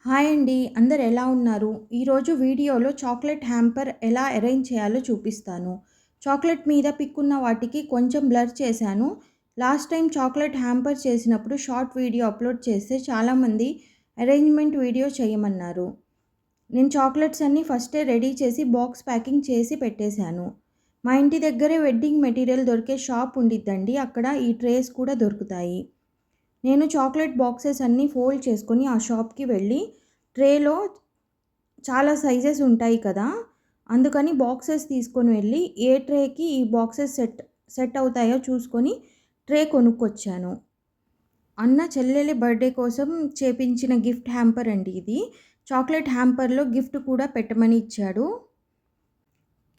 Hi అండి. అందరు ఎలా ఉన్నారు? ఈరోజు వీడియోలో చాక్లెట్ హ్యాంపర్ ఎలా అరేంజ్ చేయాలో చూపిస్తాను. చాక్లెట్ మీద పిక్ వాటికి కొంచెం బ్లర్ చేశాను. లాస్ట్ టైం చాక్లెట్ హ్యాంపర్ చేసినప్పుడు షార్ట్ వీడియో అప్లోడ్ చేస్తే చాలామంది అరేంజ్‌మెంట్ వీడియో చేయమన్నారు. నేను చాక్లెట్స్ అన్నీ ఫస్టే రెడీ చేసి బాక్స్ ప్యాకింగ్ చేసి పెట్టేశాను. మా ఇంటి దగ్గరే వెడ్డింగ్ మెటీరియల్ దొరికే షాప్ ఉండిద్దండి. అక్కడ ఈ ట్రేస్ కూడా దొరుకుతాయి. నేను చాక్లెట్ బాక్సెస్ అన్నీ ఫోల్డ్ చేసుకొని ఆ షాప్‌కి వెళ్ళి ట్రేలో చాలా సైజెస్ ఉంటాయి కదా! అందుకని బాక్సెస్ తీసుకొని వెళ్ళి ఏ ట్రేకి ఈ బాక్సెస్ సెట్ అవుతాయో చూసుకొని ట్రే కొనుక్కొచ్చాను. అన్న చెల్లెలి బర్త్‌డే కోసం చేపించిన గిఫ్ట్ హ్యాంపర్ అండి ఇది. చాక్లెట్ హ్యాంపర్‌లో గిఫ్ట్ కూడా పెట్టమని ఇచ్చాడు.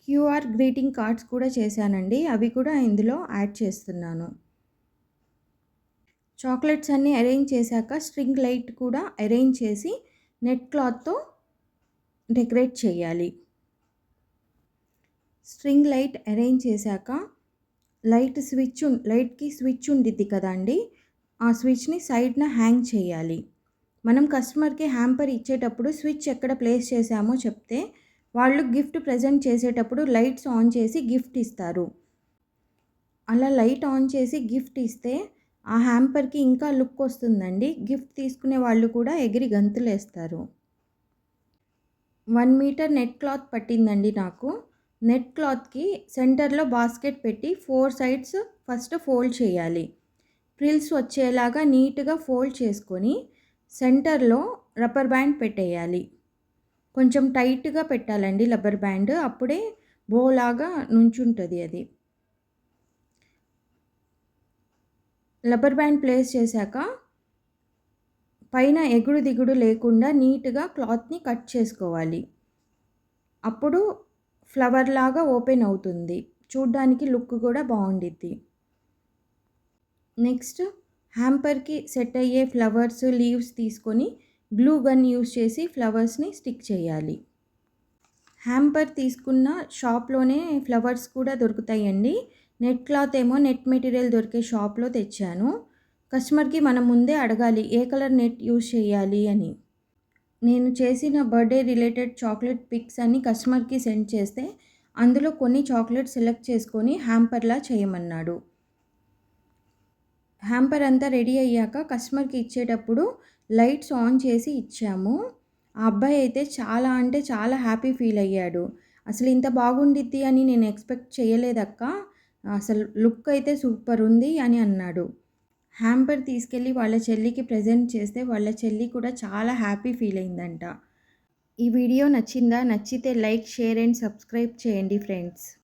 క్యూఆర్ గ్రీటింగ్ కార్డ్స్ కూడా చేశానండి. అవి కూడా ఇందులో యాడ్ చేస్తున్నాను. చాక్లెట్స్ అన్నీ అరేంజ్ చేశాక స్ట్రింగ్ లైట్ కూడా అరేంజ్ చేసి నెట్ క్లాత్‌తో డెకరేట్ చేయాలి. స్ట్రింగ్ లైట్ అరేంజ్ చేశాక లైట్‌కి స్విచ్ ఉండిద్ది కదండీ! ఆ స్విచ్‌ని సైడ్‌న హ్యాంగ్ చేయాలి. మనం కస్టమర్‌కి హ్యాంపర్ ఇచ్చేటప్పుడు స్విచ్ ఎక్కడ ప్లేస్ చేశామో చెప్తే వాళ్ళు గిఫ్ట్ ప్రెజెంట్ చేసేటప్పుడు లైట్స్ ఆన్ చేసి గిఫ్ట్ ఇస్తారు. అలా లైట్ ఆన్ చేసి గిఫ్ట్ ఇస్తే ఆ హ్యాంపర్‌కి ఇంకా లుక్ వస్తుందండి. గిఫ్ట్ తీసుకునే వాళ్ళు కూడా ఎగిరి గంతులేస్తారు. 1 మీటర్ నెట్ క్లాత్ పట్టిందండి నాకు. నెట్ క్లాత్‌కి సెంటర్‌లో బాస్కెట్ పెట్టి 4 సైడ్స్ ఫస్ట్ ఫోల్డ్ చేయాలి. ఫ్రిల్స్ వచ్చేలాగా నీట్‌గా ఫోల్డ్ చేసుకొని సెంటర్‌లో రబ్బర్ బ్యాండ్ పెట్టేయాలి. కొంచెం టైట్‌గా పెట్టాలండి రబ్బర్ బ్యాండ్. అప్పుడే బోలాగా నుంచుంటది అది. రబ్బర్ బ్యాండ్ ప్లేస్ చేశాక పైన ఎగుడు దిగుడు లేకుండా నీట్‌గా క్లాత్‌ని కట్ చేసుకోవాలి. అప్పుడు ఫ్లవర్ లాగా ఓపెన్ అవుతుంది. చూడ్డానికి లుక్ కూడా బావుండిద్ది. నెక్స్ట్ హ్యాంపర్‌కి సెట్ అయ్యే ఫ్లవర్స్, లీవ్స్ తీసుకొని గ్లూ గన్ యూజ్ చేసి ఫ్లవర్స్‌ని స్టిక్ చేయాలి. హ్యాంపర్ తీసుకున్న షాప్‌లోనే ఫ్లవర్స్ కూడా దొరుకుతాయండి. నెట్ క్లాత్ ఏమో నెట్ మెటీరియల్ దొరికే షాప్‌లో తెచ్చాను. కస్టమర్‌కి మనం ముందే అడగాలి ఏ కలర్ నెట్ యూజ్ చేయాలి అని. నేను చేసిన బర్త్‌డే రిలేటెడ్ చాక్లెట్ పిక్స్ అన్ని కస్టమర్‌కి సెండ్ చేస్తే అందులో కొన్ని చాక్లెట్స్ సెలెక్ట్ చేసుకొని హ్యాంపర్‌లా చేయమన్నాడు. హ్యాంపర్ అంతా రెడీ అయ్యాక కస్టమర్‌కి ఇచ్చేటప్పుడు లైట్స్ ఆన్ చేసి ఇచ్చాము. ఆ అబ్బాయి అయితే చాలా అంటే చాలా హ్యాపీ ఫీల్ అయ్యాడు. అసలు ఇంత బాగుండిద్ది అని నేను ఎక్స్‌పెక్ట్ చేయలేదక్క. అసలు లుక్ అయితే సూపర్ ఉంది అని అన్నాడు. హ్యాంపర్ తీసుకెళ్ళి వాళ్ళ చెల్లికి ప్రెజెంట్ చేస్తే వాళ్ళ చెల్లి కూడా చాలా హ్యాపీ ఫీల్ అయిందంట. ఈ వీడియో నచ్చిందా? నచ్చితే లైక్, షేర్ అండ్ సబ్స్క్రైబ్ చేయండి ఫ్రెండ్స్.